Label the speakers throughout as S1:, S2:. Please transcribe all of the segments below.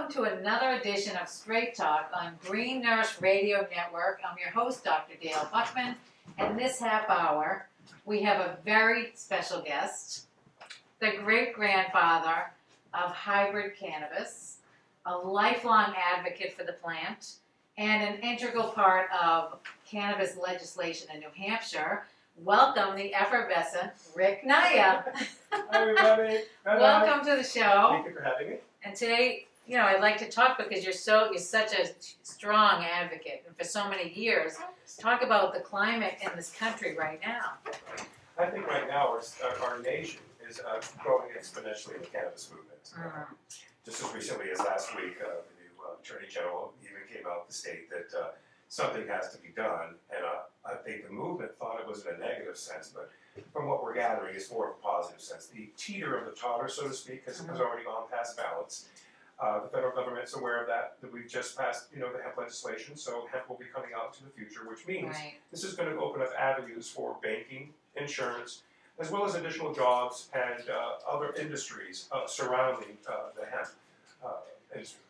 S1: welcome to another edition of Straight Talk on Green Nurse Radio Network. I'm your host, Dr. Dale Buckman, and this half hour we have a very special guest, the great-grandfather of hybrid cannabis, a lifelong advocate for the plant, and an integral part of cannabis legislation in New Hampshire. Welcome the effervescent Rick Naya.
S2: Hi everybody.
S1: Welcome to the show.
S2: Thank you for having me.
S1: And today, I'd like to talk because you're such a strong advocate, and for so many years, talk about the climate in this country right now.
S2: I think right now our nation is growing exponentially in the cannabis movement. Just as recently as last week, the new Attorney General even came out to state that something has to be done, and I think the movement thought it was in a negative sense, but from what we're gathering, it's more of a positive sense. The teeter of the totter, so to speak, has already gone past balance. The federal government's aware of that we've just passed, the hemp legislation, so hemp will be coming out to the future, which means this is going to open up avenues for banking, insurance, as well as additional jobs and other industries surrounding the hemp industry.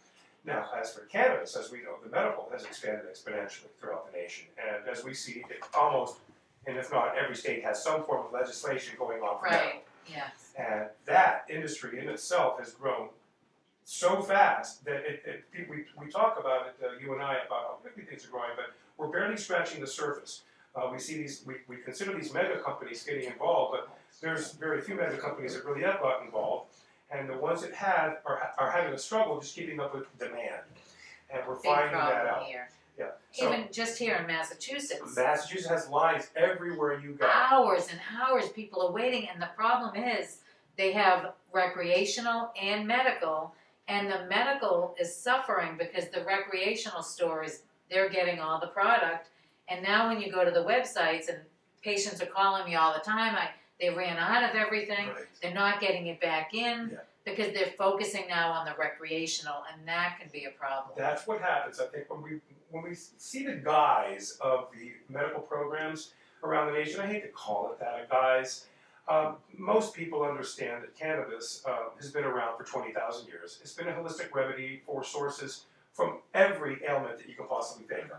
S2: Now, as for cannabis, as we know, the medical has expanded exponentially throughout the nation, and as we see, it almost, and if not, every state has some form of legislation going on for medical.
S1: Yes.
S2: And that industry in itself has grown so fast that we talk about it, you and I, about how quickly things are growing, but we're barely scratching the surface. We see these, we consider these mega companies getting involved, but there's very few mega companies that really have gotten involved, and the ones that have are having a struggle just keeping up with demand, and we're finding that out.
S1: Here.
S2: Yeah. So,
S1: even just here in Massachusetts.
S2: Massachusetts has lines everywhere you go.
S1: Hours and hours people are waiting, and the problem is they have recreational and medical, and the medical is suffering because the recreational stores, they're getting all the product, and now when you go to the websites, and patients are calling me all the time, they ran out of everything, they're not getting it back in, because they're focusing now on the recreational, and that can be a problem.
S2: That's what happens, I think, when we see the guise of the medical programs around the nation. I hate to call it that, a guise. Most people understand that cannabis has been around for 20,000 years. It's been a holistic remedy for sources from every ailment that you can possibly think of.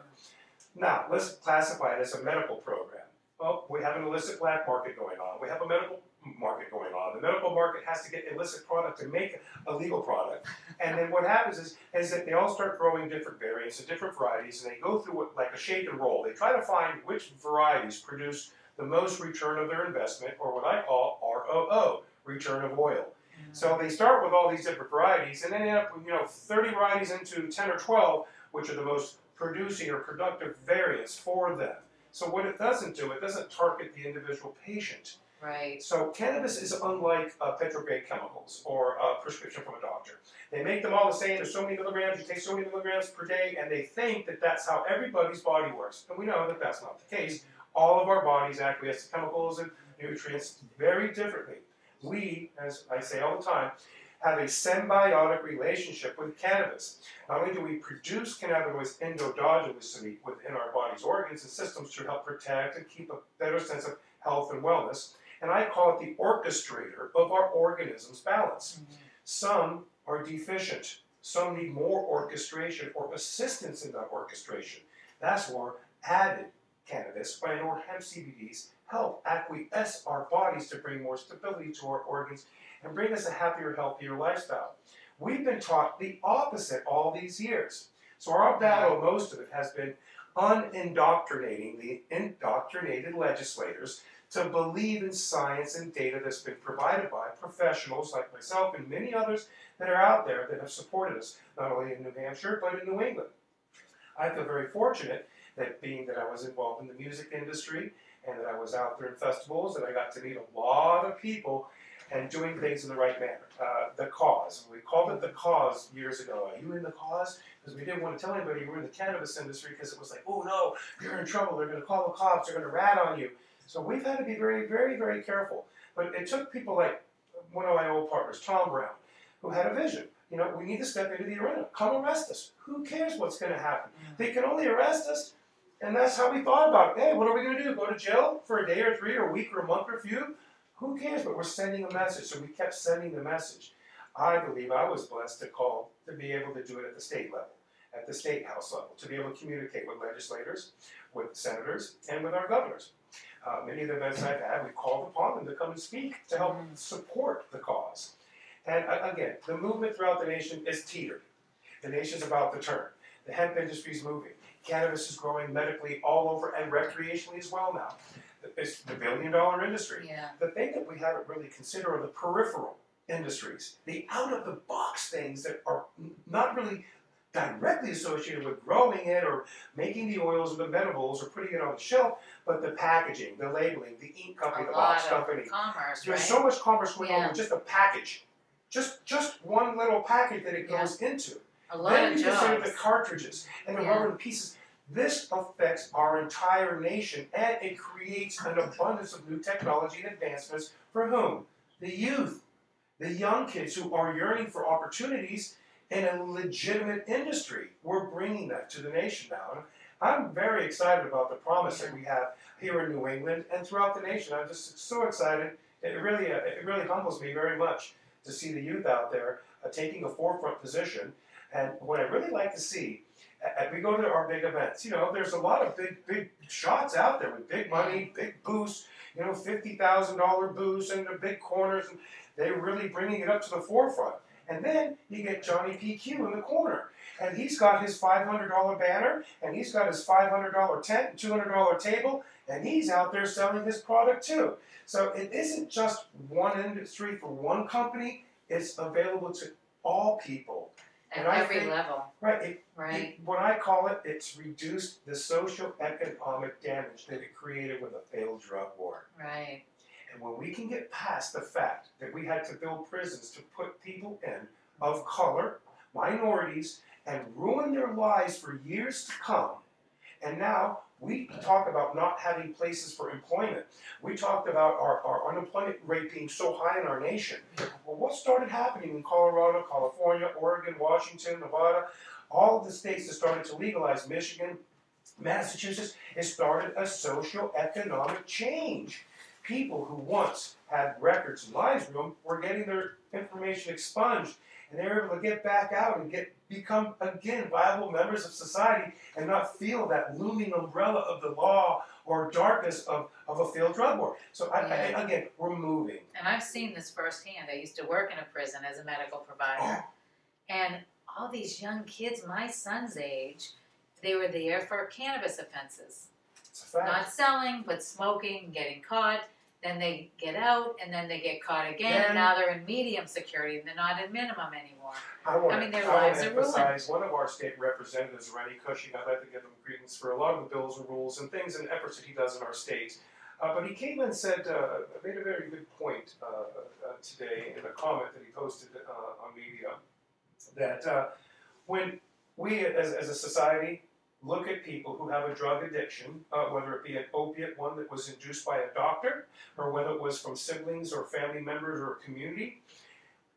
S2: Now, let's classify it as a medical program. Well, we have an illicit black market going on. We have a medical market going on. The medical market has to get illicit product to make a legal product. And then what happens is that they all start growing different variants and different varieties, and they go through it like a shake and roll. They try to find which varieties produce the most return of their investment, or what I call ROO, return of oil. So they start with all these different varieties, and then end up with 30 varieties into 10 or 12, which are the most producing or productive variants for them. So what it doesn't do, it doesn't target the individual patient.
S1: Right.
S2: So cannabis is unlike petrograde chemicals or a prescription from a doctor. They make them all the same. There's so many milligrams, you take so many milligrams per day, and they think that that's how everybody's body works. And we know that that's not the case. All of our bodies acquiesce to chemicals and nutrients very differently. We, as I say all the time, have a symbiotic relationship with cannabis. Not only do we produce cannabinoids endogenously within our body's organs and systems to help protect and keep a better sense of health and wellness, and I call it the orchestrator of our organism's balance. Some are deficient. Some need more orchestration or assistance in that orchestration. That's where added cannabis or hemp CBDs help acquiesce our bodies to bring more stability to our organs and bring us a happier, healthier lifestyle. We've been taught the opposite all these years. So our battle, most of it, has been unindoctrinating the indoctrinated legislators to believe in science and data that's been provided by professionals like myself and many others that are out there that have supported us, not only in New Hampshire, but in New England. I feel very fortunate that being that I was involved in the music industry and that I was out there in festivals, and I got to meet a lot of people and doing things in the right manner. The cause. We called it the cause years ago. Are you in the cause? Because we didn't want to tell anybody you were in the cannabis industry because it was like, oh no, you're in trouble. They're going to call the cops. They're going to rat on you. So we've had to be very, very, very careful. But it took people like one of my old partners, Tom Brown, who had a vision. We need to step into the arena. Come arrest us. Who cares what's going to happen? They can only arrest us. And that's how we thought about it. Hey, what are we going to do? Go to jail for a day or three or a week or a month or a few? Who cares? But we're sending a message. So we kept sending the message. I believe I was blessed to be able to do it at the state level, at the state house level, to be able to communicate with legislators, with senators, and with our governors. Many of the events I've had, we called upon them to come and speak to help support the cause. And again, the movement throughout the nation is teetered. The nation's about to turn. The hemp industry is moving. Cannabis is growing medically all over and recreationally as well now. It's the billion-dollar industry.
S1: Yeah.
S2: The thing that we haven't really considered are the peripheral industries, the out-of-the-box things that are not really directly associated with growing it or making the oils or the medibles or putting it on the shelf, but the packaging, the labeling, the ink company, the box company.
S1: Commerce,
S2: There's
S1: right?
S2: so much commerce going on with just a package. Just one little package that it goes into.
S1: A lot
S2: Then
S1: of
S2: you consider
S1: jobs.
S2: the cartridges and the rubber pieces. This affects our entire nation, and it creates an abundance of new technology and advancements for whom? The youth, the young kids who are yearning for opportunities in a legitimate industry. We're bringing that to the nation now. And I'm very excited about the promise that we have here in New England and throughout the nation. I'm just so excited. It really humbles me very much to see the youth out there taking a forefront position. And what I really like to see, as we go to our big events, you know, there's a lot of big shots out there with big money, big boosts, you know, $50,000 boosts and the big corners, and they're really bringing it up to the forefront. And then you get Johnny PQ in the corner, and he's got his $500 banner, and he's got his $500 tent, and $200 table, and he's out there selling his product too. So it isn't just one industry for one company, it's available to all people.
S1: At every level.
S2: Right.
S1: Right.
S2: What I call it, it's reduced the socio-economic damage that it created with a failed drug war.
S1: Right.
S2: And when we can get past the fact that we had to build prisons to put people in of color, minorities, and ruin their lives for years to come, and now we talk about not having places for employment. We talked about our unemployment rate being so high in our nation. Well, what started happening in Colorado, California, Oregon, Washington, Nevada, all of the states that started to legalize, Michigan, Massachusetts, it started a socio-economic change. People who once had records and lives room were getting their information expunged, and they were able to get back out and become again viable members of society and not feel that looming umbrella of the law or darkness of a failed drug war. So again, we're moving.
S1: And I've seen this firsthand. I used to work in a prison as a medical provider, and all these young kids, my son's age, they were there for cannabis offenses.
S2: It's a fact.
S1: Not selling, but smoking, getting caught. Then they get out, and then they get caught again, and now they're in medium security, and they're not in minimum anymore. I mean, their lives are ruined.
S2: Emphasize one of our state representatives, Rennie Cushing. I'd like to give him credence for a lot of the bills and rules and things and efforts that he does in our state. But he came and said, made a very good point today in a comment that he posted on media, that when we as a society look at people who have a drug addiction, whether it be an opiate one that was induced by a doctor, or whether it was from siblings or family members or a community,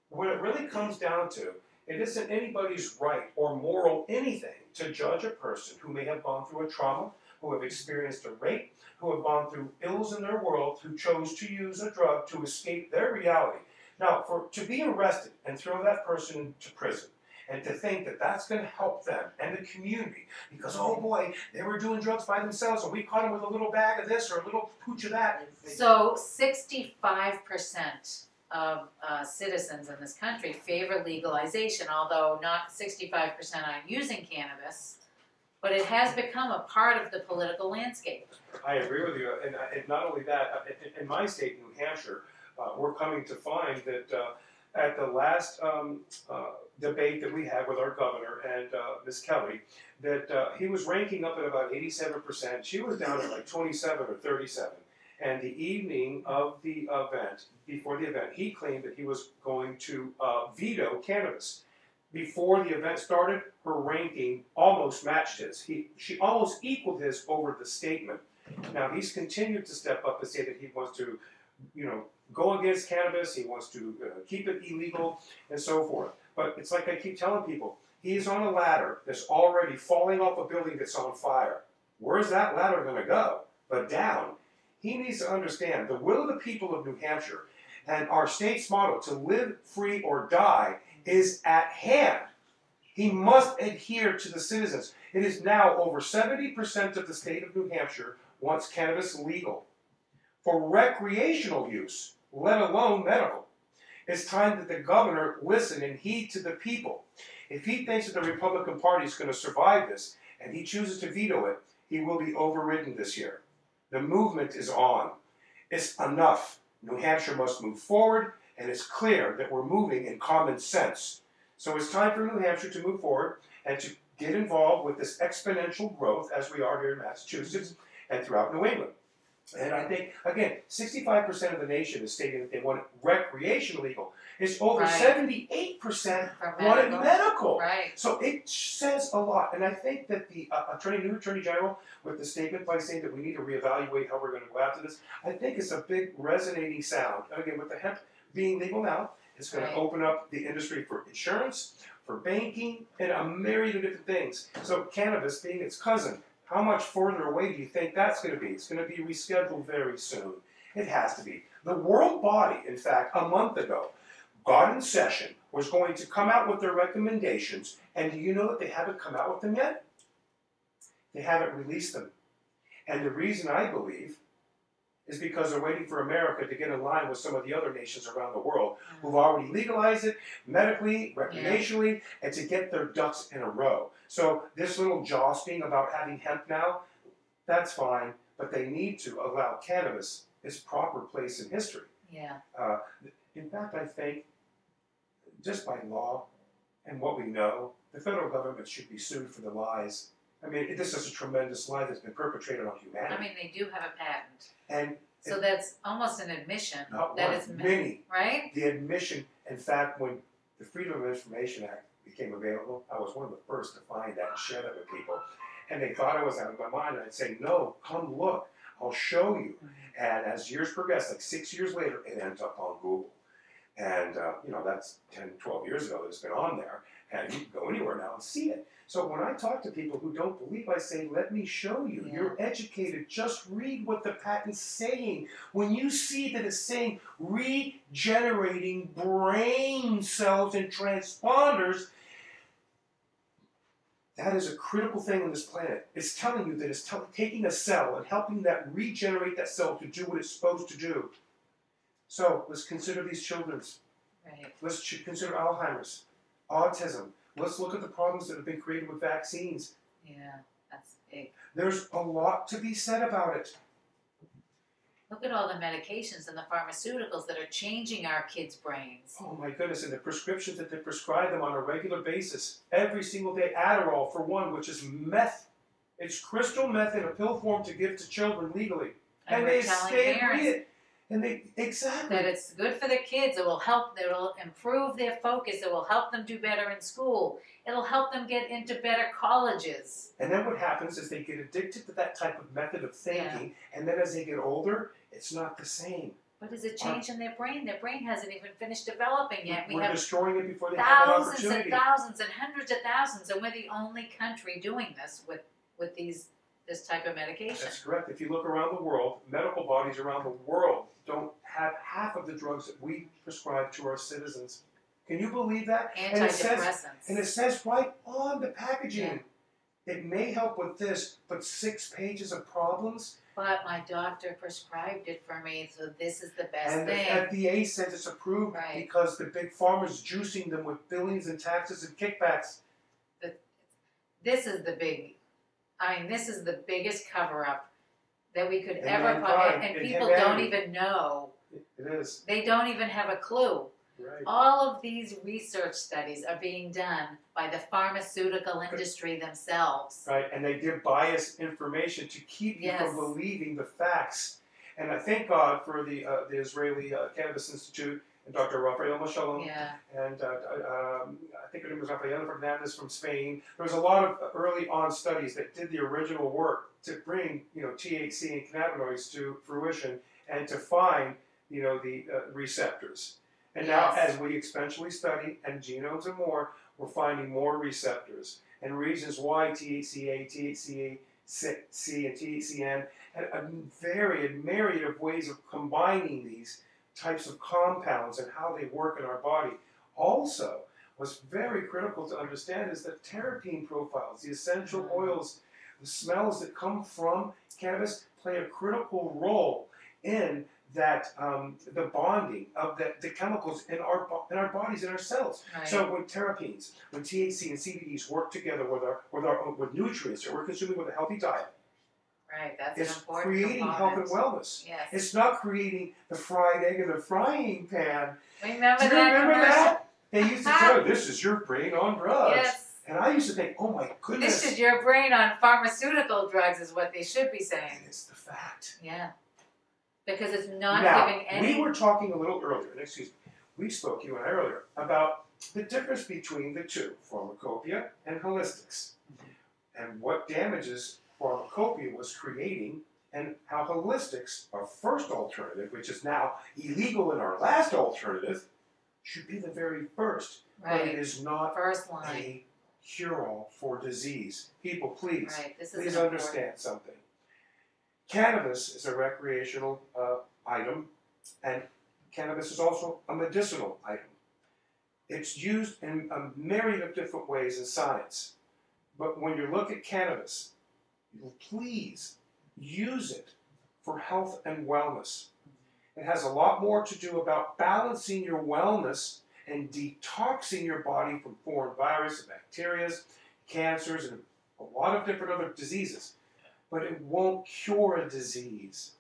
S2: what it really comes down to, it isn't anybody's right or moral anything to judge a person who may have gone through a trauma, who have experienced a rape, who have gone through ills in their world, who chose to use a drug to escape their reality. Now, to be arrested and throw that person into prison, and to think that that's going to help them and the community, because, oh boy, they were doing drugs by themselves, and we caught them with a little bag of this or a little pooch of that.
S1: So 65% of citizens in this country favor legalization, although not 65% are using cannabis, but it has become a part of the political landscape.
S2: I agree with you, and not only that, in my state, New Hampshire, we're coming to find that at the last debate that we had with our governor and Ms. Kelly, that he was ranking up at about 87%. She was down at like 27 or 37. And the evening of the event, before the event, he claimed that he was going to veto cannabis. Before the event started, her ranking almost matched his. She almost equaled his over the statement. Now, he's continued to step up and say that he wants to, go against cannabis, he wants to keep it illegal, and so forth. But it's like I keep telling people, he's on a ladder that's already falling off a building that's on fire. Where's that ladder going to go? But down. He needs to understand the will of the people of New Hampshire And our state's motto, to live free or die, is at hand. He must adhere to the citizens. It is now over 70% of the state of New Hampshire wants cannabis legal for recreational use, let alone medical. It's time that the governor listen and heed to the people. If he thinks that the Republican Party is going to survive this and he chooses to veto it, he will be overridden this year. The movement is on. It's enough. New Hampshire must move forward, and it's clear that we're moving in common sense. So it's time for New Hampshire to move forward and to get involved with this exponential growth as we are here in Massachusetts and throughout New England. And I think, again, 65% of the nation is stating that they want it recreational legal. It's over 78% want it medical.
S1: Right.
S2: So it says a lot. And I think that the new Attorney General, with the statement by saying that we need to reevaluate how we're going to go after this, I think it's a big resonating sound. And again, with the hemp being legal now, it's going to open up the industry for insurance, for banking, and a myriad of different things. So cannabis being its cousin, how much further away do you think that's going to be? It's going to be rescheduled very soon. It has to be. The world body, in fact, a month ago, got in session, was going to come out with their recommendations, and do you know that they haven't come out with them yet? They haven't released them. And the reason, I believe, is because they're waiting for America to get in line with some of the other nations around the world who've already legalized it medically, recreationally, and to get their ducks in a row. So this little jostling about having hemp now, that's fine, but they need to allow cannabis its proper place in history.
S1: Yeah.
S2: In fact, I think, just by law and what we know, the federal government should be sued for the lies. I mean, this is a tremendous lie that's been perpetrated on humanity.
S1: I mean, they do have a patent.
S2: And
S1: so that's almost an admission.
S2: Not
S1: that
S2: one,
S1: it's
S2: many.
S1: Right?
S2: The admission, in fact, when the Freedom of Information Act became available, I was one of the first to find that and share that with people. And they thought I was out of my mind, and I'd say, no, come look, I'll show you. And as years progressed, like 6 years later, it ends up on Google. And, that's 10, 12 years ago that it's been on there. And you can go anywhere now and see it. So when I talk to people who don't believe, I say, let me show you. Yeah. You're educated. Just read what the patent's saying. When you see that it's saying regenerating brain cells and transponders, that is a critical thing on this planet. It's telling you that it's taking a cell and helping that regenerate that cell to do what it's supposed to do. So let's consider these children's.
S1: Right.
S2: Let's consider Alzheimer's, autism. Let's look at the problems that have been created with vaccines.
S1: Yeah, that's big.
S2: There's a lot to be said about it.
S1: Look at all the medications and the pharmaceuticals that are changing our kids' brains.
S2: Oh my goodness, and the prescriptions that they prescribe them on a regular basis. Every single day, Adderall for one, which is meth. It's crystal meth in a pill form to give to children legally.
S1: And
S2: they stay and read it. And exactly.
S1: That it's good for the kids. It will help. It will improve their focus. It will help them do better in school. It'll help them get into better colleges.
S2: And then what happens is they get addicted to that type of method of thinking, and then as they get older, it's not the same.
S1: But is it changing their brain? Their brain hasn't even finished developing yet.
S2: We're
S1: have
S2: destroying it before they have an opportunity.
S1: Thousands and thousands and hundreds of thousands, and we're the only country doing this with this type of medication.
S2: That's correct. If you look around the world, medical bodies around the world don't have half of the drugs that we prescribe to our citizens. Can you believe that?
S1: Antidepressants.
S2: And it says right on the packaging, it may help with this, but 6 pages of problems.
S1: But my doctor prescribed it for me, so this is the best
S2: thing. And the FDA says it's approved because the big pharma's juicing them with billings and taxes and kickbacks.
S1: This is the biggest cover-up that we could ever put in, and people don't even know.
S2: It is.
S1: They don't even have a clue.
S2: Right.
S1: All of these research studies are being done by the pharmaceutical industry themselves.
S2: Right, and they give biased information to keep you from believing the facts. And I thank God for the Israeli Cannabis Institute and Dr. Rafael Michelon, and I think her name was Rafael Fernandez from Spain. There was a lot of early on studies that did the original work to bring THC and cannabinoids to fruition and to find the receptors. And now, as we exponentially study and genomes and more, we're finding more receptors and reasons why THCA, THCC, and THCN, and a myriad of ways of combining these types of compounds and how they work in our body. Also, what's very critical to understand is that terpene profiles, the essential oils, the smells that come from cannabis play a critical role in that the bonding of the chemicals in our bodies, in our cells.
S1: Right.
S2: So when terpenes, when THC and CBDs work together with nutrients that we're consuming with a healthy diet,
S1: Right, that's
S2: it's
S1: an important
S2: creating health and
S1: component.
S2: wellness.
S1: Yes.
S2: It's not creating the fried egg in the frying pan.
S1: Remember
S2: Do you
S1: that
S2: remember
S1: commercial?
S2: that? They used to tell, this is your brain on drugs.
S1: Yes.
S2: And I used to think, oh my goodness.
S1: This is your brain on pharmaceutical drugs is what they should be saying.
S2: And it's the fact.
S1: Yeah. Because it's not
S2: Now,
S1: giving any...
S2: we were talking a little earlier, and excuse me, we spoke, you and I earlier, about the difference between the two, pharmacopoeia and holistics, and what damages pharmacopoeia was creating, and how holistics, our first alternative, which is now illegal in our last alternative, should be the very first. But it
S1: Right.
S2: is not
S1: First line.
S2: a cure-all for disease. People, please,
S1: Right. This is
S2: please
S1: an
S2: understand something. Cannabis is a recreational item, and cannabis is also a medicinal item. It's used in a myriad of different ways in science. But when you look at cannabis, please use it for health and wellness. It has a lot more to do about balancing your wellness and detoxing your body from foreign viruses, bacteria, cancers, and a lot of different other diseases. But it won't cure a disease.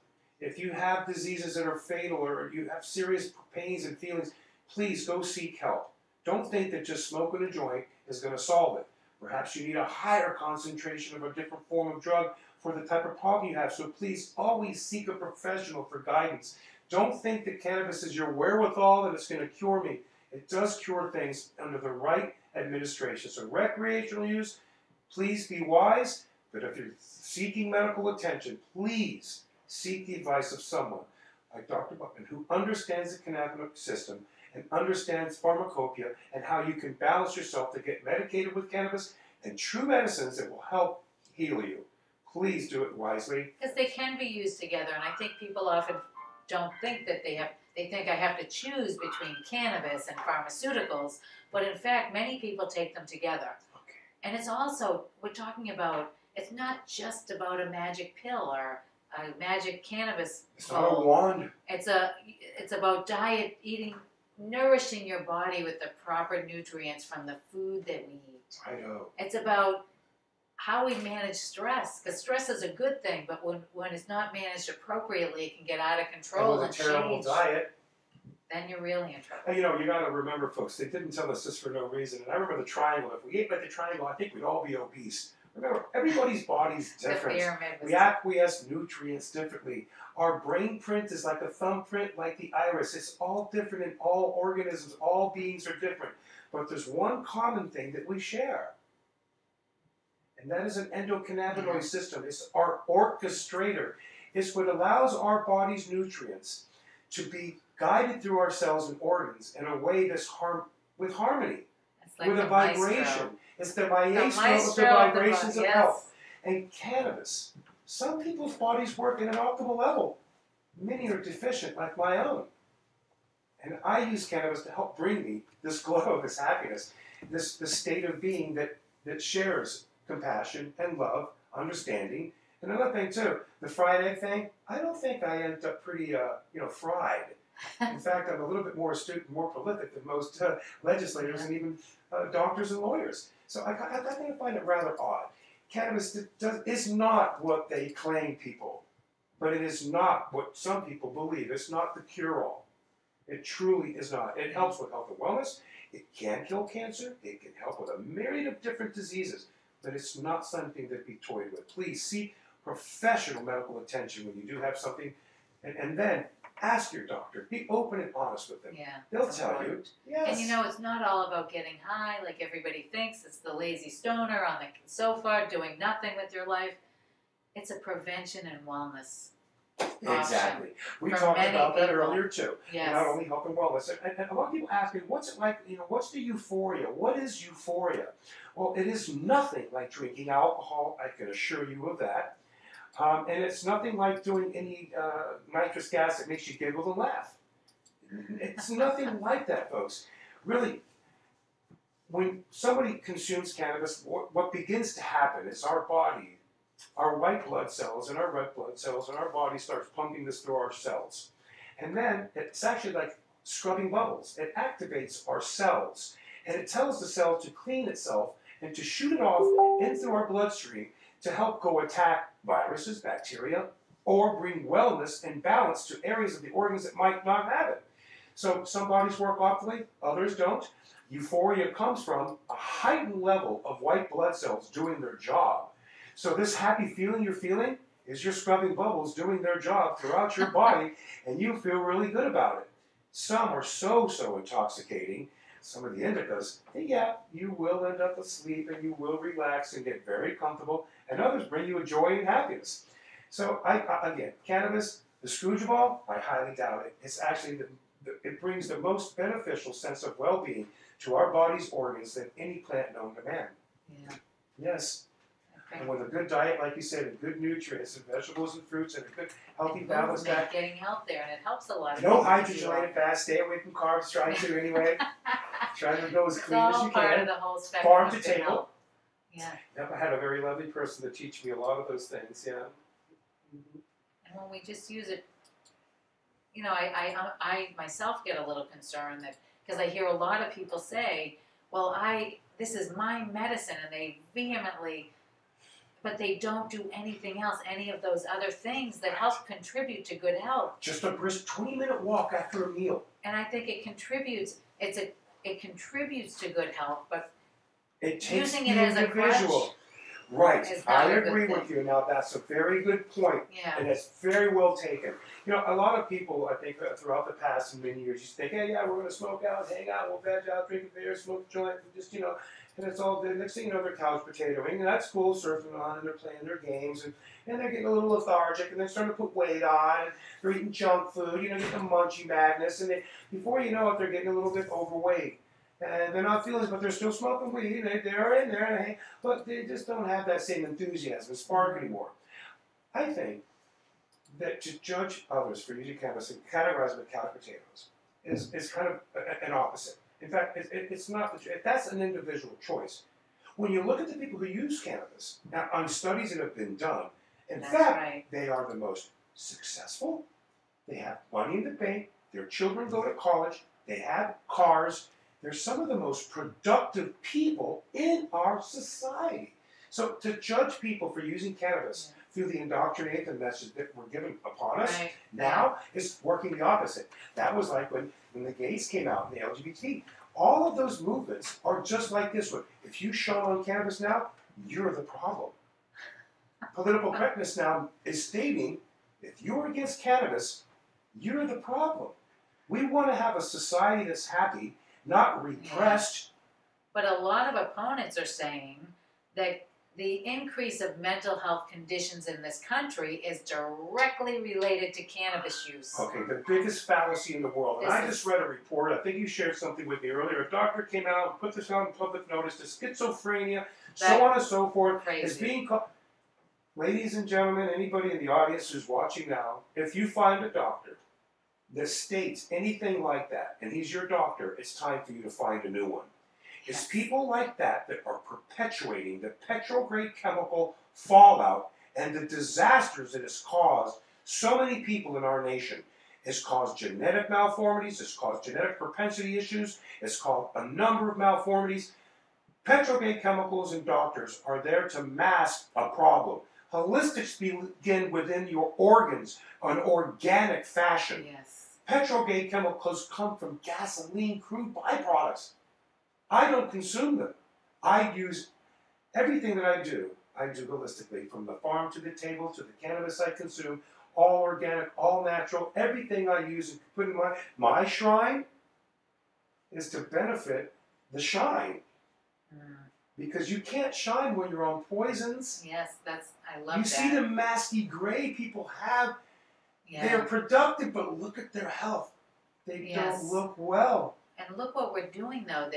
S2: If you have diseases that are fatal or you have serious pains and feelings, please go seek help. Don't think that just smoking a joint is going to solve it. Perhaps you need a higher concentration of a different form of drug for the type of problem you have. So please always seek a professional for guidance. Don't think that cannabis is your wherewithal and it's going to cure me. It does cure things under the right administration. So recreational use, please be wise. But if you're seeking medical attention, please seek the advice of someone like Dr. Buckman, who understands the cannabinoid system and understands pharmacopoeia and how you can balance yourself to get medicated with cannabis and true medicines that will help heal you. Please do it wisely.
S1: Because they can be used together, and I think people often don't think that they think I have to choose between cannabis and pharmaceuticals, but in fact, many people take them together.
S2: Okay.
S1: And it's also, we're talking about, it's not just about a magic pill or a magic cannabis
S2: It's not a wand.
S1: It's about diet, eating, nourishing your body with the proper nutrients from the food that we eat.
S2: I know.
S1: It's about how we manage stress, because stress is a good thing, but when it's not managed appropriately, it can get out of control
S2: And
S1: and
S2: with a terrible
S1: change.
S2: diet.
S1: Then you're really in trouble.
S2: And you know, you got to remember, folks, they didn't tell us this for no reason. And I remember the triangle. If we ate like the triangle, I think we'd all be obese. Remember, everybody's body's
S1: The
S2: different.
S1: pyramid was
S2: We acquiesce nutrients differently. Our brain print is like a thumbprint, like the iris. It's all different in all organisms. All beings are different. But there's one common thing that we share. And that is an endocannabinoid system. It's our orchestrator. It's what allows our body's nutrients to be guided through our cells and organs in a way that's with harmony,
S1: It's like
S2: with a
S1: the
S2: vibration.
S1: maestro.
S2: It's the maestro of the
S1: maestro of the
S2: vibrations of
S1: yes.
S2: health. And cannabis, some people's bodies work at an optimal level. Many are deficient, like my own. And I use cannabis to help bring me this glow, this happiness, this state of being that shares compassion and love, understanding. And another thing too, the fried egg thing, I don't think I end up pretty, fried. In fact, I'm a little bit more astute and more prolific than most legislators and even doctors and lawyers. So I think I find it rather odd. Cannabis is not what they claim, people, but it is not what some people believe. It's not the cure-all. It truly is not. It helps with health and wellness. It can kill cancer. It can help with a myriad of different diseases, but it's not something to be toyed with. Please seek professional medical attention when you do have something, and then ask your doctor. Be open and honest with them.
S1: Yeah,
S2: They'll
S1: it's
S2: tell you.
S1: important.
S2: Yes.
S1: And you know, it's not all about getting high like everybody thinks. It's the lazy stoner on the sofa doing nothing with your life. It's a prevention and wellness
S2: Exactly. We
S1: for
S2: talked
S1: many
S2: about that
S1: people.
S2: earlier too.
S1: Yes.
S2: Not only health and wellness. And a lot of people ask me, what's it like, what's the euphoria? What is euphoria? Well, it is nothing like drinking alcohol, I can assure you of that. And it's nothing like doing any nitrous gas that makes you giggle and laugh. It's nothing like that, folks. Really, when somebody consumes cannabis, what begins to happen is our body, our white blood cells and our red blood cells and our body starts pumping this through our cells. And then it's actually like scrubbing bubbles. It activates our cells. And it tells the cell to clean itself and to shoot it off into our bloodstream to help go attack viruses, bacteria, or bring wellness and balance to areas of the organs that might not have it. So some bodies work optimally, others don't. Euphoria comes from a heightened level of white blood cells doing their job. So this happy feeling you're feeling is your scrubbing bubbles doing their job throughout your body, and you feel really good about it. Some are so intoxicating, some of the indicas, yeah, you will end up asleep and you will relax and get very comfortable, and others bring you a joy and happiness. So again, cannabis, the Scrooge ball, I highly doubt it. It's actually, it brings the most beneficial sense of well-being to our body's organs than any plant known to man.
S1: Yeah.
S2: Yes.
S1: Okay.
S2: And with a good diet, like you said, and good nutrients and vegetables and fruits and a good healthy balanced diet.
S1: Getting out there, and it helps a lot.
S2: No hydrogenated fast, stay away from carbs, try to anyway. Try to go as clean as you
S1: It's all part
S2: can.
S1: of the whole spectrum
S2: Farm
S1: of
S2: to
S1: good
S2: table.
S1: health. Yeah.
S2: Yep, I had a very lovely person to teach me a lot of those things, yeah.
S1: And when we just use it, you know, I myself get a little concerned that, because I hear a lot of people say, well, this is my medicine, and they vehemently, but they don't do anything else, any of those other things that help contribute to good health.
S2: Just a brisk 20-minute walk after a meal.
S1: And I think it contributes, it contributes to good health, but
S2: It takes
S1: using
S2: the
S1: it as a
S2: individual.
S1: crutch
S2: Right,
S1: is
S2: I
S1: not a good
S2: agree
S1: thing.
S2: with you. Now that's a very good point,
S1: yeah.
S2: and it's very well taken. You know, a lot of people, I think, throughout the past many years, used to think, hey, yeah, we're going to smoke out, hang out, we'll veg out, drink a beer, smoke a joint, and just, you know, and it's all good. Next thing you know, they're couch potatoing, and that's cool, surfing on, and they're playing their games, and they're getting a little lethargic, and they're starting to put weight on, and they're eating junk food, you know, getting the munchie madness, and before you know it, they're getting a little bit overweight. And they're not feeling it, but they're still smoking weed. They're in there, but they just don't have that same enthusiasm, spark anymore. I think that to judge others for using cannabis and categorize them as couch potatoes is kind of an opposite. In fact, it's not. That's an individual choice. When you look at the people who use cannabis, now on studies that have been done, in fact, they are the most successful. They have money in the bank. Their children go to college. They have cars. They're some of the most productive people in our society. So to judge people for using cannabis through the indoctrinated message that were given upon us, now is working the opposite. That was like when the gays came out and the LGBT. All of those movements are just like this one. If you shun on cannabis now, you're the problem. Political correctness now is stating, if you're against cannabis, you're the problem. We want to have a society that's happy, not repressed.
S1: But a lot of opponents are saying that the increase of mental health conditions in this country is directly related to cannabis use.
S2: Okay, the biggest fallacy in the world. And I just read a report, I think you shared something with me earlier. A doctor came out and put this on public notice, the schizophrenia, so on and so forth, is being called. Ladies and gentlemen, anybody in the audience who's watching now, if you find a doctor that states anything like that, and he's your doctor, it's time for you to find a new one. It's people like that that are perpetuating the petrograde chemical fallout and the disasters that has caused so many people in our nation. It's caused genetic malformities, it's caused genetic propensity issues, it's caused a number of malformities. Petrograde chemicals and doctors are there to mask a problem. Holistics begin within your organs in organic fashion.
S1: Yes.
S2: Petrograde chemicals come from gasoline, crude byproducts. I don't consume them. I use everything that I do holistically, from the farm to the table to the cannabis I consume, all organic, all natural. Everything I use and put in my shrine is to benefit the shine. Because you can't shine when you're on poisons.
S1: Yes, I love that.
S2: You see the masky gray people have. They're productive, but look at their health. They don't look well.
S1: And look what we're doing, though.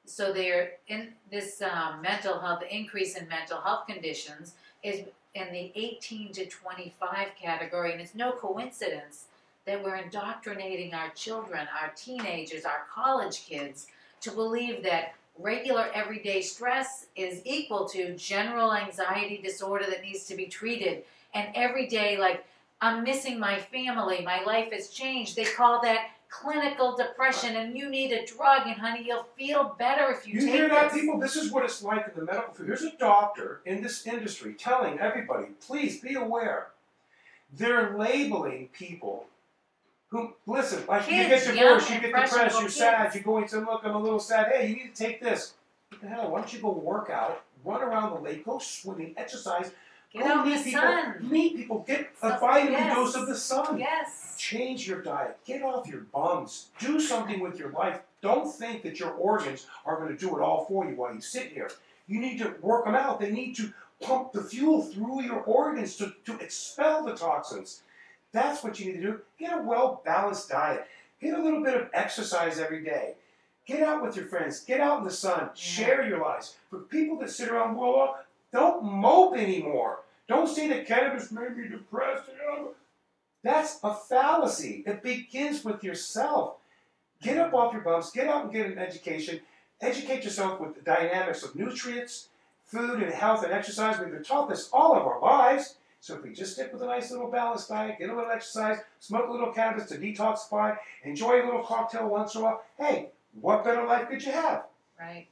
S1: So they're in this mental health, the increase in mental health conditions is in the 18 to 25 category, and it's no coincidence that we're indoctrinating our children, our teenagers, our college kids to believe that regular everyday stress is equal to general anxiety disorder that needs to be treated. And every day, like, I'm missing my family, my life has changed. They call that clinical depression, and you need a drug, and honey, you'll feel better if you take
S2: hear that,
S1: this.
S2: people? This is what it's like in the medical field. Here's a doctor in this industry telling everybody, please be aware. They're labeling people who, listen, like you get divorced, you get depressed, you're sad, you go and say, look, I'm a little sad. Hey, you need to take this. What the hell? Why don't you go work out, run around the lake, go swimming, exercise,
S1: Get out in the sun.
S2: Meet people, get a vitamin dose of the sun.
S1: Yes.
S2: Change your diet. Get off your bums. Do something with your life. Don't think that your organs are going to do it all for you while you sit here. You need to work them out. They need to pump the fuel through your organs to expel the toxins. That's what you need to do. Get a well-balanced diet. Get a little bit of exercise every day. Get out with your friends. Get out in the sun. Share your lives. For people that sit around, well, don't mope anymore. Don't say that cannabis made me depressed. That's a fallacy. It begins with yourself. Get up off your bums. Get out and get an education. Educate yourself with the dynamics of nutrients, food, and health and exercise. We've been taught this all of our lives. So if we just stick with a nice little balanced diet, get a little exercise, smoke a little cannabis to detoxify, enjoy a little cocktail once in a while, hey, what better life could you have?
S1: Right.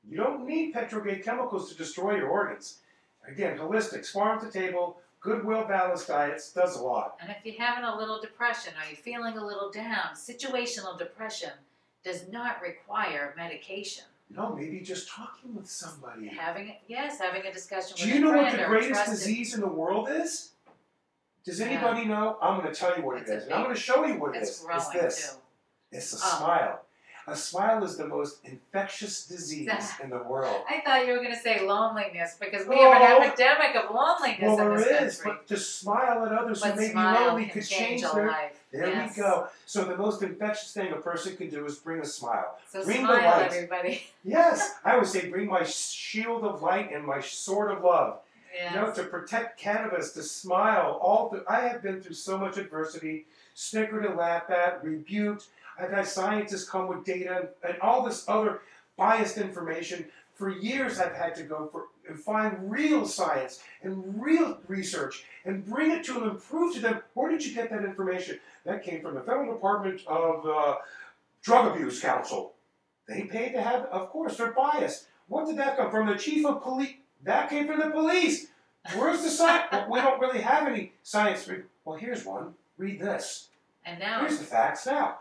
S2: You don't need petrograde chemicals to destroy your organs. Again, holistics, farm to table, goodwill balanced diets does a lot.
S1: And if you're having a little depression, or you're feeling a little down, situational depression does not require medication.
S2: No, maybe just talking with somebody.
S1: Having a discussion with a friend.
S2: Do you know what the greatest disease in the world is? Does anybody know? I'm going to tell you what it is. And I'm going to show you what it is. It's this. It's a smile. A smile is the most infectious disease in the world.
S1: I thought you were going to say loneliness, because we have an epidemic of loneliness in this country.
S2: Well, there is, but to smile at others who may be lonely could change their life. There we go. So the most infectious thing a person can do is bring a smile.
S1: So
S2: bring
S1: smile,
S2: the light.
S1: everybody.
S2: Yes, I would say bring my shield of light and my sword of love.
S1: Yes.
S2: You know, to protect cannabis, to smile. I have been through so much adversity, snickered and laughed at, rebuked. I've had scientists come with data and all this other biased information. For years I've had to go and find real science and real research and bring it to them and prove to them, where did you get that information? That came from the Federal Department of Drug Abuse Council. They paid to have, of course, they're biased. What did that come from? The chief of police. That came from the police. Where's the science? Well, we don't really have any science. Well, here's one. Read this.
S1: And now
S2: here's the facts now.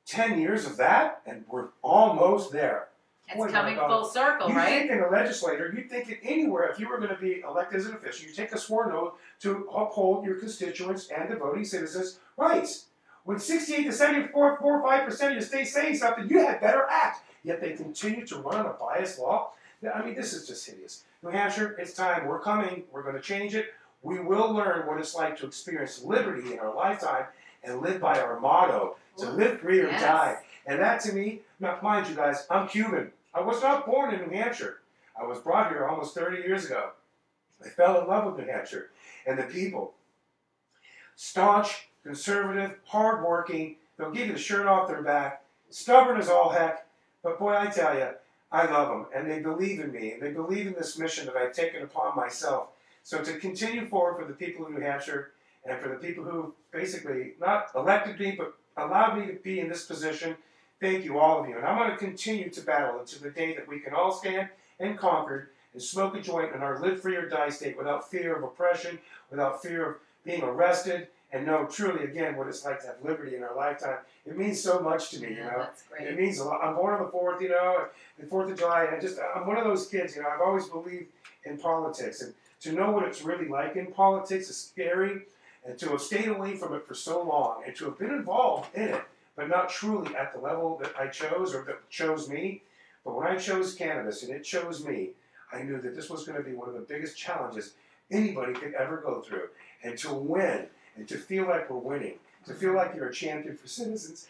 S2: 10 years of that, and we're almost there.
S1: It's coming full circle, right?
S2: You think in a legislator, you think it anywhere, if you were going to be elected as an official, you take a sworn oath to uphold your constituents and the voting citizens' rights. When 68 to 74, 4 or 5% of your state saying something, you had better act. Yet they continue to run a biased law. I mean, this is just hideous. New Hampshire, it's time. We're coming. We're going to change it. We will learn what it's like to experience liberty in our lifetime and live by our motto, to live free or die. And that to me, now mind you guys, I'm Cuban. I was not born in New Hampshire. I was brought here almost 30 years ago. I fell in love with New Hampshire and the people. Staunch, conservative, hardworking. They'll give you the shirt off their back. Stubborn as all heck. But boy, I tell you, I love them. And they believe in me. And they believe in this mission that I've taken upon myself. So to continue forward for the people of New Hampshire and for the people who basically not elected me, but allowed me to be in this position, thank you, all of you. And I'm going to continue to battle until the day that we can all stand and conquer and smoke a joint in our live free or die state without fear of oppression, without fear of being arrested, and know truly, again, what it's like to have liberty in our lifetime. It means so much to me, you know.
S1: That's great.
S2: It means a lot. I'm born on the 4th, you know, the 4th of July, and I'm one of those kids, you know, I've always believed in politics. And to know what it's really like in politics is scary, and to have stayed away from it for so long, and to have been involved in it, but not truly at the level that I chose or that chose me. But when I chose cannabis and it chose me, I knew that this was going to be one of the biggest challenges anybody could ever go through. And to win, and to feel like we're winning, to feel like you're a champion for citizens.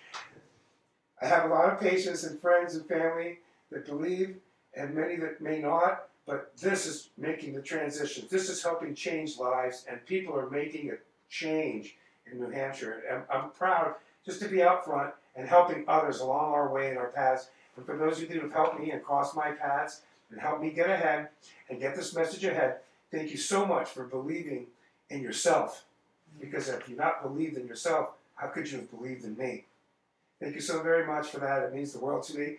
S2: I have a lot of patients and friends and family that believe, and many that may not, but this is making the transition. This is helping change lives, and people are making a change in New Hampshire. And I'm proud just to be out front and helping others along our way in our paths. And for those of you who have helped me and crossed my paths and helped me get ahead and get this message ahead, thank you so much for believing in yourself. Because if you not believed in yourself, how could you have believed in me? Thank you so very much for that. It means the world to me.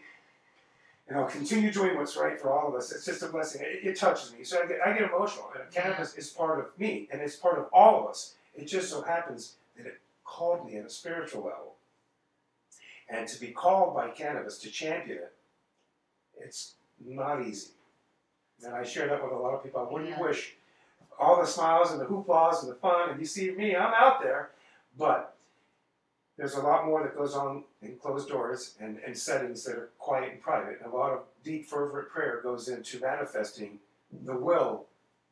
S2: And I'll continue doing what's right for all of us. It's just a blessing. It touches me. So I get emotional. And cannabis is part of me, and it's part of all of us. It just so happens that it called me at a spiritual level. And to be called by cannabis, to champion it, it's not easy. And I share that with a lot of people. I wouldn't wish all the smiles and the hooplas and the fun, and you see me, I'm out there, but there's a lot more that goes on in closed doors and settings that are quiet and private. And a lot of deep, fervent prayer goes into manifesting the will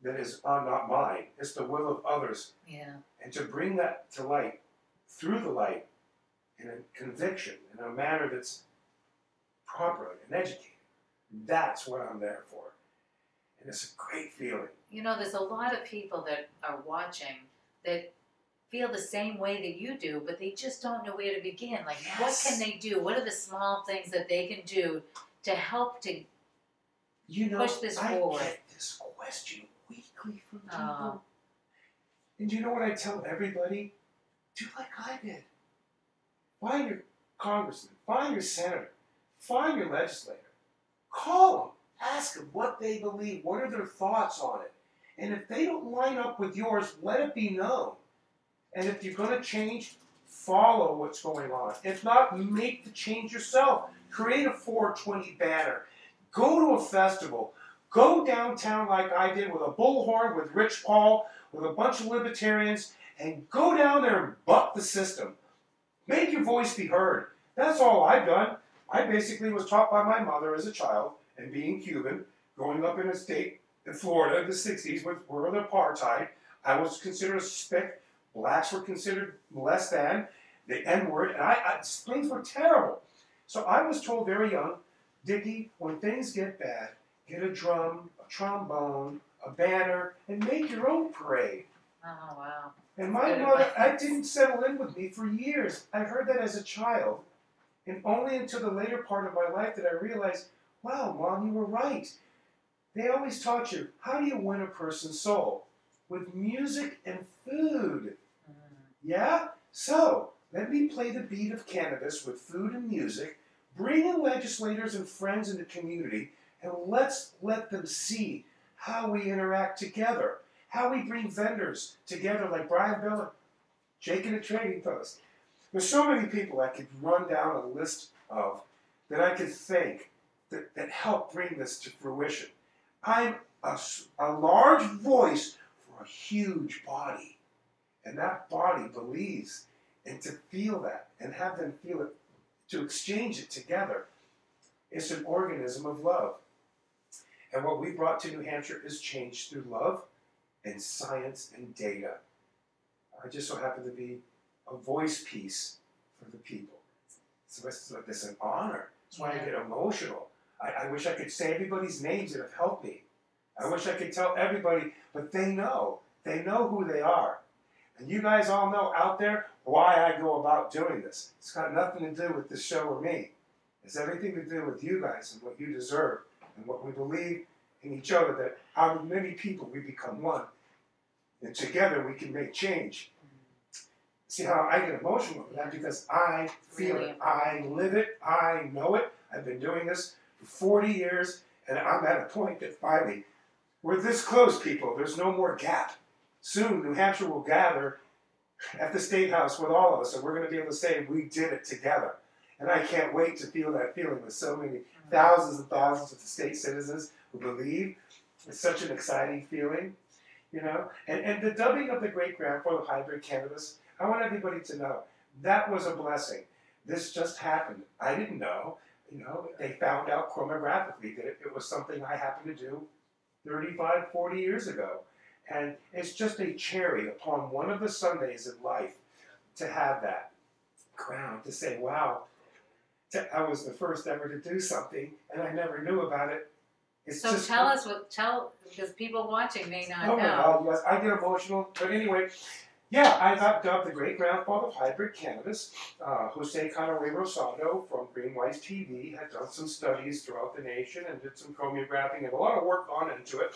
S2: that is not mine. It's the will of others.
S1: Yeah.
S2: And to bring that to light, through the light, in a conviction, in a manner that's proper and educated. That's what I'm there for. And it's a great feeling.
S1: You know, there's a lot of people that are watching that feel the same way that you do, but they just don't know where to begin. Like, what can they do? What are the small things that they can do to help to push this forward?
S2: I get this question weekly from people. And you know what I tell everybody? Do like I did. Find your congressman, find your senator, find your legislator. Call them. Ask them what they believe. What are their thoughts on it? And if they don't line up with yours, let it be known. And if you're going to change, follow what's going on. If not, make the change yourself. Create a 420 banner. Go to a festival. Go downtown like I did with a bullhorn, with Rich Paul, with a bunch of libertarians, and go down there and buck the system. Make your voice be heard. That's all I've done. I basically was taught by my mother as a child, and being Cuban, growing up in a state in Florida in the 60s with world apartheid, I was considered a spick. Blacks were considered less than, the N-word, and things were terrible. So I was told very young, Dickie, when things get bad, get a drum, a trombone, a banner, and make your own parade.
S1: Oh, wow.
S2: And my mother, that didn't settle in with me for years. I heard that as a child, and only until the later part of my life did I realize, wow, Mom, you were right. They always taught you, how do you win a person's soul? With music and food. Yeah? So, let me play the beat of cannabis with food and music, bring in legislators and friends in the community, and let's let them see how we interact together, how we bring vendors together like Brian Bell, Jake in the Trading Post. There's so many people I could run down a list of that I could thank that help bring this to fruition. I'm a large voice for a huge body. And that body believes, and to feel that, and have them feel it, to exchange it together, it's an organism of love. And what we brought to New Hampshire is change through love and science and data. I just so happen to be a voice piece for the people. So it's an honor. That's why I get emotional. I wish I could say everybody's names that have helped me. I wish I could tell everybody, but they know. They know who they are. And you guys all know out there why I go about doing this. It's got nothing to do with this show or me. It's everything to do with you guys and what you deserve and what we believe in each other, that out of many people we become one. And together we can make change. See how I get emotional with that? Because I feel it. I live it. I know it. I've been doing this for 40 years, and I'm at a point that finally, we're this close, people. There's no more gap. Soon, New Hampshire will gather at the State House with all of us, and we're going to be able to say we did it together. And I can't wait to feel that feeling with so many thousands and thousands of the state citizens who believe. It's such an exciting feeling, you know. And the dubbing of the great-grandfather of hybrid cannabis, I want everybody to know, that was a blessing. This just happened. I didn't know. You know, they found out chromographically that it was something I happened to do 35, 40 years ago. And it's just a cherry upon one of the Sundays in life to have that crown, to say, wow, I was the first ever to do something, and I never knew about it. It's
S1: so
S2: just,
S1: tell us, because people watching may not
S2: oh
S1: know.
S2: my God, yes, I get emotional. But anyway, Yeah, I got the great-grandfather of hybrid cannabis, Jose Conaway Rosado from Greenwise TV, had done some studies throughout the nation and did some chromographing and a lot of work gone into it.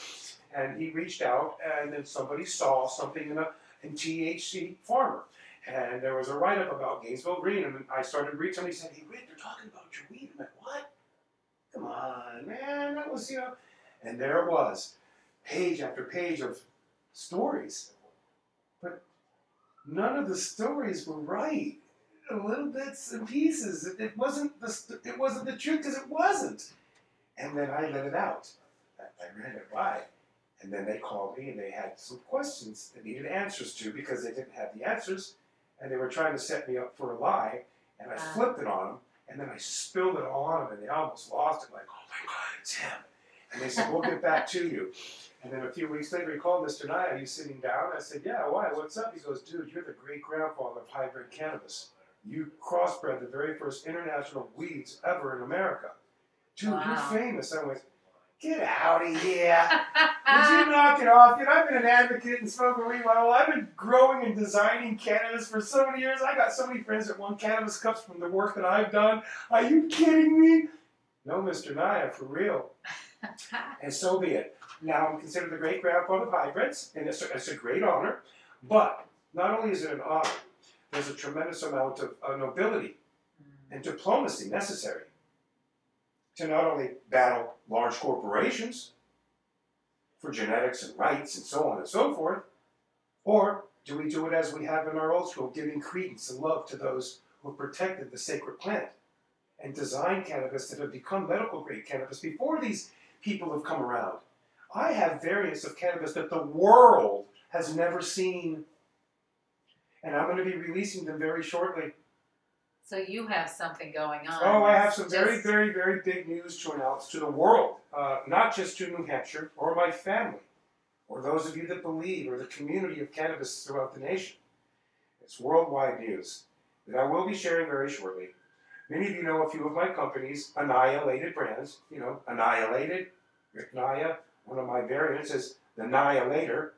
S2: And he reached out, and then somebody saw something in THC Farmer. And there was a write-up about Gainesville Green, and I started reading. Somebody said, "Hey, Rick, they're talking about your weed." I'm like, "What? Come on, man, that was, you know." And there it was, page after page of stories. But none of the stories were right. Little bits and pieces. It wasn't the truth because it wasn't. And then I let it out. I ran it by. And then they called me and they had some questions that needed answers to because they didn't have the answers. And they were trying to set me up for a lie. And I flipped it on them. And then I spilled it all on them. And they almost lost it. Like, "Oh my God, it's him." And they said, "We'll get back to you." And then a few weeks later, he called, "Mr. Naya, are you sitting down?" I said, "Yeah, why? What's up?" He goes, "Dude, you're the great-grandfather of hybrid cannabis. You crossbred the very first international weeds ever in America. Dude,
S1: Wow.
S2: you're famous." I went, "Get out of here. Would you knock it off? Dude, I've been an advocate and smoking weed my whole life. I've been growing and designing cannabis for so many years. I got so many friends that won cannabis cups from the work that I've done. Are you kidding me?" "No, Mr. Naya, for real." And so be it. Now I'm considered the great-grandfather of hybrids, and it's a great honor. But not only is it an honor, there's a tremendous amount of nobility and diplomacy necessary to not only battle large corporations for genetics and rights and so on and so forth, or do we do it as we have in our old school, giving credence and love to those who protected the sacred plant and designed cannabis that have become medical-grade cannabis before these people have come around. I have variants of cannabis that the world has never seen, and I'm going to be releasing them very shortly.
S1: So you have something going on.
S2: Oh, I have some very, very, very big news to announce to the world, not just to New Hampshire or my family, or those of you that believe, or the community of cannabis throughout the nation. It's worldwide news that I will be sharing very shortly. Many of you know a few of my companies, Annihilated brands, you know, Annihilated, Rick Naya. One of my variants is the Annihilator,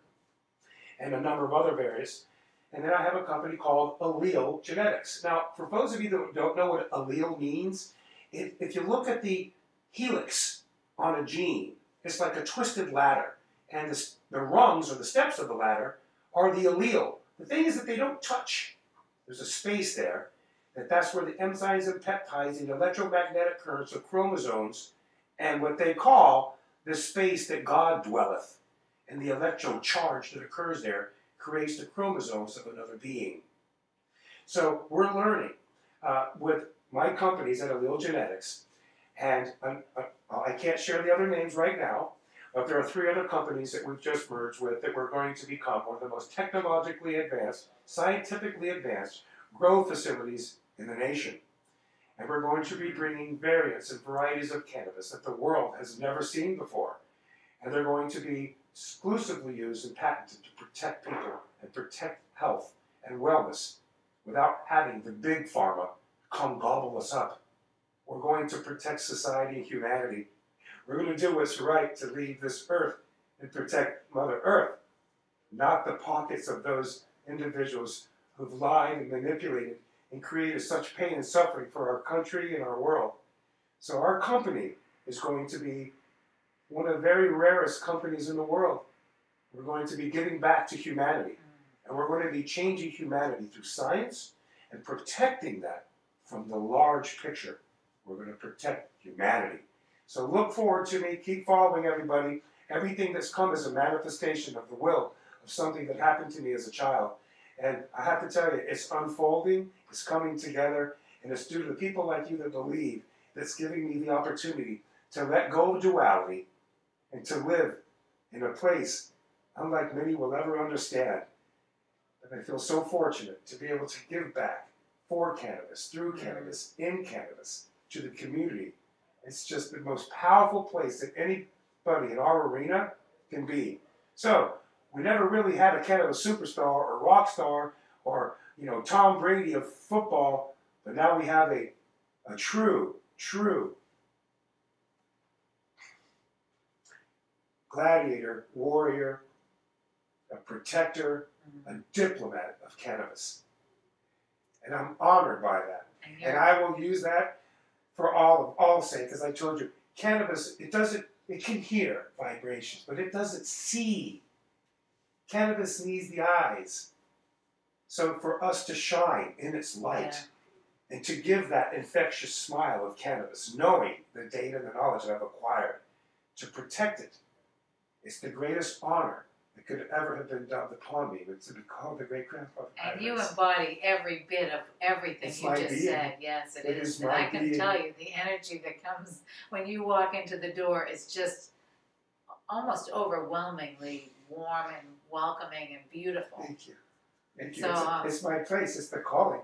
S2: and a number of other variants. And then I have a company called Allele Genetics. Now, for those of you that don't know what allele means, if you look at the helix on a gene, it's like a twisted ladder. And the rungs or the steps of the ladder are the allele. The thing is that they don't touch. There's a space there. That's where the enzymes and peptides and electromagnetic currents of chromosomes and what they call the space that God dwelleth and the electro charge that occurs there creates the chromosomes of another being. So we're learning with my companies at Allele Genetics, and I can't share the other names right now, but there are 3 other companies that we've just merged with that we're going to become one of the most technologically advanced, scientifically advanced grow facilities in the nation. And we're going to be bringing variants and varieties of cannabis that the world has never seen before. And they're going to be exclusively used and patented to protect people and protect health and wellness without having the big pharma come gobble us up. We're going to protect society and humanity. We're going to do what's right to leave this earth and protect Mother Earth, not the pockets of those individuals who've lied and manipulated and created such pain and suffering for our country and our world. So our company is going to be one of the very rarest companies in the world. We're going to be giving back to humanity. And we're going to be changing humanity through science and protecting that from the large picture. We're going to protect humanity. So look forward to me. Keep following everybody. Everything that's come is a manifestation of the will of something that happened to me as a child. And I have to tell you, it's unfolding, it's coming together, and it's due to the people like you that believe that's giving me the opportunity to let go of duality and to live in a place unlike many will ever understand. And I feel so fortunate to be able to give back for cannabis, through cannabis, in cannabis, to the community. It's just the most powerful place that anybody in our arena can be. So, we never really had a cannabis superstar or rock star or, you know, Tom Brady of football, but now we have a true gladiator, warrior, a protector, a diplomat of cannabis. And I'm honored by that. And I will use that for all sake, as I told you. Cannabis, it can hear vibrations, but it doesn't see. Cannabis needs the eyes. So for us to shine in its light and to give that infectious smile of cannabis, knowing the data and the knowledge that I've acquired, to protect it, it's the greatest honor that could ever have been done upon me, to be called the great-grandfather.
S1: And you embody every bit of everything you just said. Yes, it is. And I can tell you, the energy that comes when you walk into the door is just almost overwhelmingly warm and welcoming and beautiful.
S2: Thank you. Thank you. So, it's my place. It's the calling.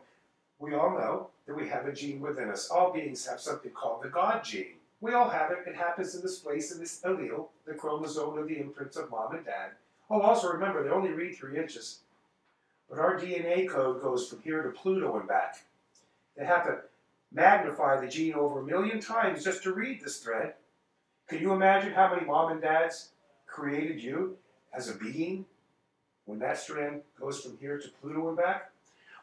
S2: We all know that we have a gene within us. All beings have something called the God gene. We all have it. It happens in this place, in this allele, the chromosome of the imprints of mom and dad. Oh, also remember, they only read 3 inches. But our DNA code goes from here to Pluto and back. They have to magnify the gene over 1 million times just to read this thread. Can you imagine how many mom and dads created you as a being when that strand goes from here to Pluto and back?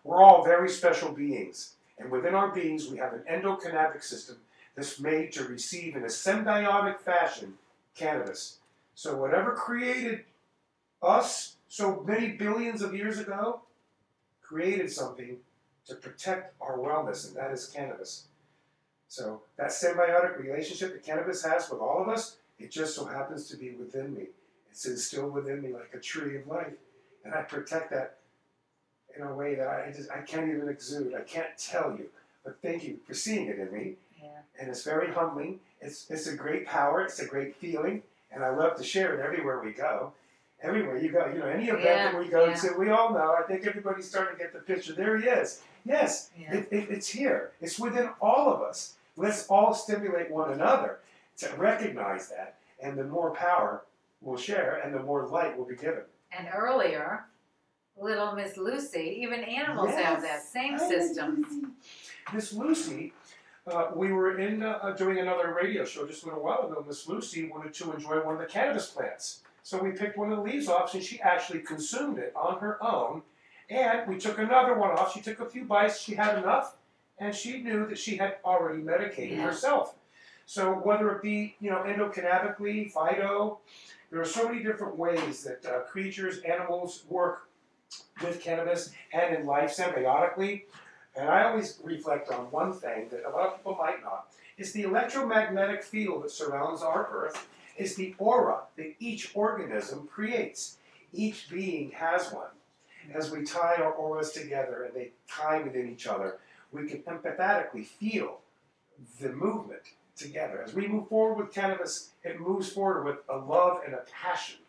S2: We're all very special beings. And within our beings, we have an endocannabis system that's made to receive in a symbiotic fashion cannabis. So whatever created us so many billions of years ago created something to protect our wellness, and that is cannabis. So that symbiotic relationship that cannabis has with all of us, it just so happens to be within me. It's instilled within me like a tree of life. And I protect that in a way that I can't even exude. I can't tell you. But thank you for seeing it in me.
S1: Yeah.
S2: And it's very humbling. It's a great power. It's a great feeling. And I love to share it everywhere we go. Everywhere you go, any event that we go to, we all know. I think everybody's starting to get the picture. There he is. Yes, it's here. It's within all of us. Let's all stimulate one another to recognize that. And the more power we'll share, and the more light will be given.
S1: And earlier, little Miss Lucy, even animals have that same system.
S2: Miss Lucy, we were doing another radio show just a little while ago. Miss Lucy wanted to enjoy one of the cannabis plants. So we picked one of the leaves off, and she actually consumed it on her own. And we took another one off. She took a few bites. She had enough, and she knew that she had already medicated herself. So whether it be, endocannabically, phyto, there are so many different ways that creatures, animals work with cannabis and in life symbiotically. And I always reflect on one thing that a lot of people might not. It's the electromagnetic field that surrounds our Earth. Is the aura that each organism creates. Each being has one. As we tie our auras together and they tie within each other, we can empathetically feel the movement together. As we move forward with cannabis, it moves forward with a love and a passion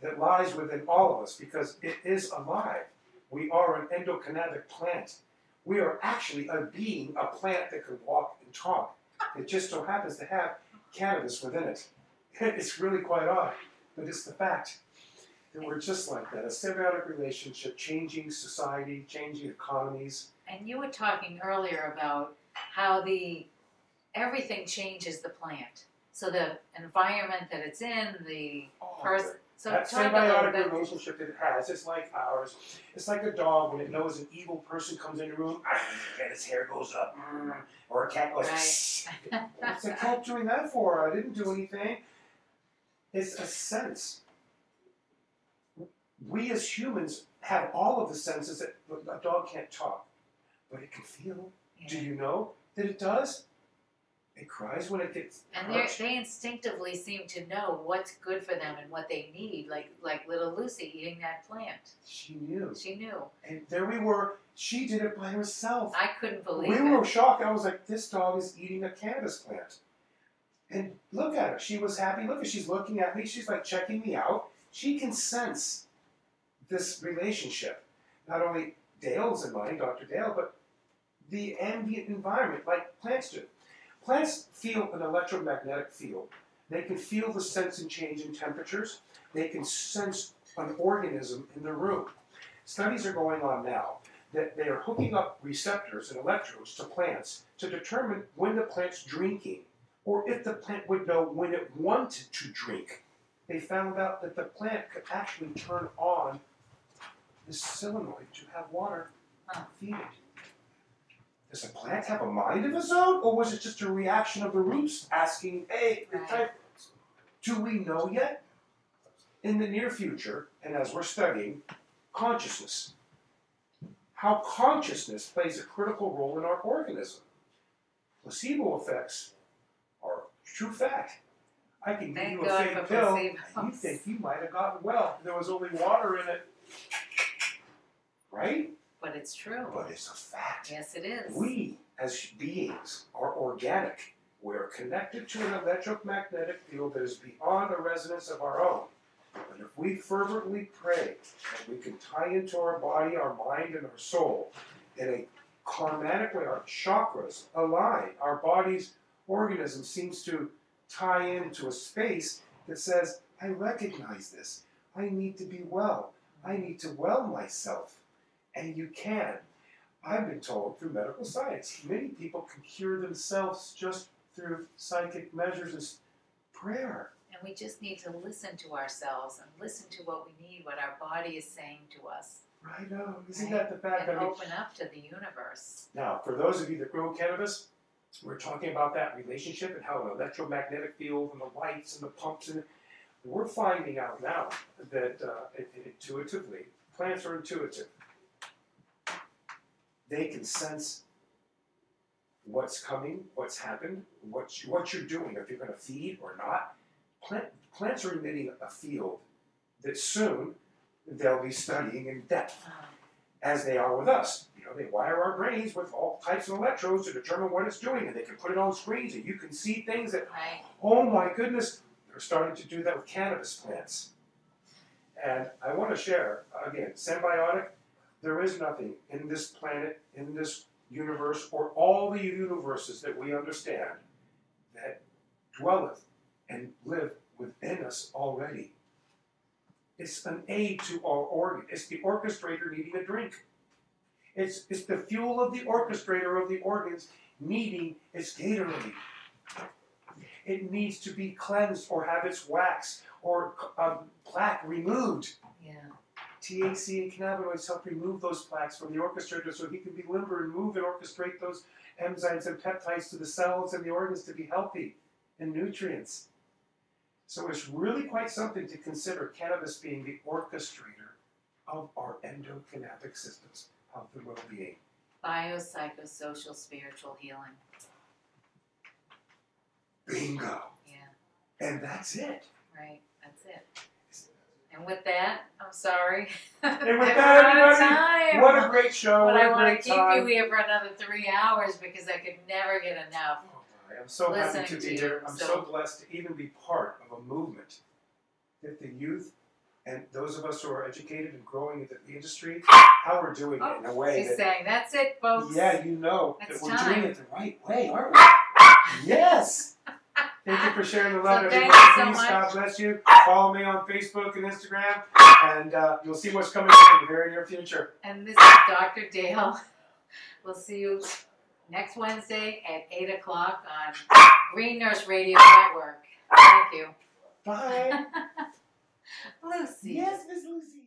S2: that lies within all of us because it is alive. We are an endocannabis plant. We are actually a being, a plant that can walk and talk. It just so happens to have cannabis within it. It's really quite odd, but it's the fact that we're just like that. A symbiotic relationship, changing society, changing economies.
S1: And you were talking earlier about how everything changes the plant. So the environment that it's in, the person. So
S2: that symbiotic relationship that it has, it's like ours. It's like a dog when it knows an evil person comes in the room, and its hair goes up. Or a cat goes, what's the cat doing that for? I didn't do anything. It's a sense. We as humans have all of the senses that a dog can't talk, but it can feel. Yeah. Do you know that it does? It cries when it gets crushed.
S1: They instinctively seem to know what's good for them and what they need, like little Lucy eating that plant.
S2: She knew.
S1: She knew.
S2: And there we were. She did it by herself.
S1: I couldn't believe it.
S2: We were shocked. I was like, this dog is eating a cannabis plant. And look at her. She was happy. Look, she's looking at me. She's like checking me out. She can sense this relationship. Not only Dale's and mine, Dr. Dale, but the ambient environment like plants do. Plants feel an electromagnetic field. They can feel the sense and change in temperatures. They can sense an organism in the room. Studies are going on now that they are hooking up receptors and electrodes to plants to determine when the plant's drinking or if the plant would know when it wanted to drink. They found out that the plant could actually turn on is solenoid to have water
S1: Huh.
S2: feed it. Does the plant have a mind of its own, or was it just a reaction of the roots asking, hey,
S1: Right.
S2: do we know yet? In the near future, and as we're studying, consciousness. How consciousness plays a critical role in our organism. Placebo effects are true fact. I can give
S1: Thank
S2: you a
S1: God
S2: fake
S1: for
S2: pill, and
S1: placebos.
S2: you think you might have gotten well. There was only water in it. Right?
S1: But it's true.
S2: But it's a fact.
S1: Yes, it is.
S2: We, as beings, are organic. We're connected to an electromagnetic field that is beyond a resonance of our own. And if we fervently pray, and we can tie into our body, our mind, and our soul in a karmatic way, our chakras align, our body's organism seems to tie into a space that says, I recognize this. I need to be well. I need to well myself. And you can. I've been told through medical science, many people can cure themselves just through psychic measures and prayer.
S1: And we just need to listen to ourselves and listen to what we need, what our body is saying to us.
S2: Right on. Isn't
S1: Right?
S2: that the fact?
S1: And open up to the universe.
S2: Now, for those of you that grow cannabis, we're talking about that relationship and how an electromagnetic field and the lights and the pumps, and we're finding out now that intuitively, plants are intuitive. They can sense what's coming, what's happened, what you're doing, if you're going to feed or not. Plants are emitting a field that soon they'll be studying in depth, as they are with us. You know, they wire our brains with all types of electrodes to determine what it's doing, and they can put it on screens, and you can see things that,
S1: Right.
S2: oh my goodness, they're starting to do that with cannabis plants. And I want to share, again, symbiotic, there is nothing in this planet, in this universe, or all the universes that we understand that dwelleth and live within us already. It's an aid to our organ. It's the orchestrator needing a drink. It's the fuel of the orchestrator of the organs needing its Gatorade. It needs to be cleansed or have its wax or plaque removed.
S1: Yeah.
S2: THC and cannabinoids help remove those plaques from the orchestrator so he can be limber and move and orchestrate those enzymes and peptides to the cells and the organs to be healthy and nutrients. So it's really quite something to consider cannabis being the orchestrator of our endocannabinoid systems, health and well-being.
S1: Biopsychosocial spiritual healing.
S2: Bingo.
S1: Yeah.
S2: And that's it.
S1: Right. That's it. And with that, I'm sorry.
S2: And with
S1: We're
S2: that,
S1: out of
S2: everybody,
S1: time.
S2: what a great show.
S1: But
S2: What
S1: I
S2: a
S1: want
S2: great
S1: to keep
S2: time.
S1: you here for another 3 hours because I could never get enough.
S2: I'm so happy
S1: Listening
S2: to
S1: to
S2: be
S1: you,
S2: here. I'm
S1: so-
S2: so blessed to even be part of a movement that the youth and those of us who are educated and growing into the industry, how we're doing it in a way
S1: She's
S2: that,
S1: saying, that's it, folks.
S2: yeah, you know
S1: It's
S2: that we're
S1: time.
S2: doing it the right way, aren't we? Yes. Thank you for sharing the love,
S1: So thank
S2: everybody.
S1: you so
S2: Peace.
S1: much.
S2: God bless you. Follow me on Facebook and Instagram, and you'll see what's coming up in the very near future.
S1: And this is Dr. Dale. We'll see you next Wednesday at 8 o'clock on Green Nurse Radio Network. Thank you.
S2: Bye.
S1: Lucy.
S2: Yes, Miss Lucy.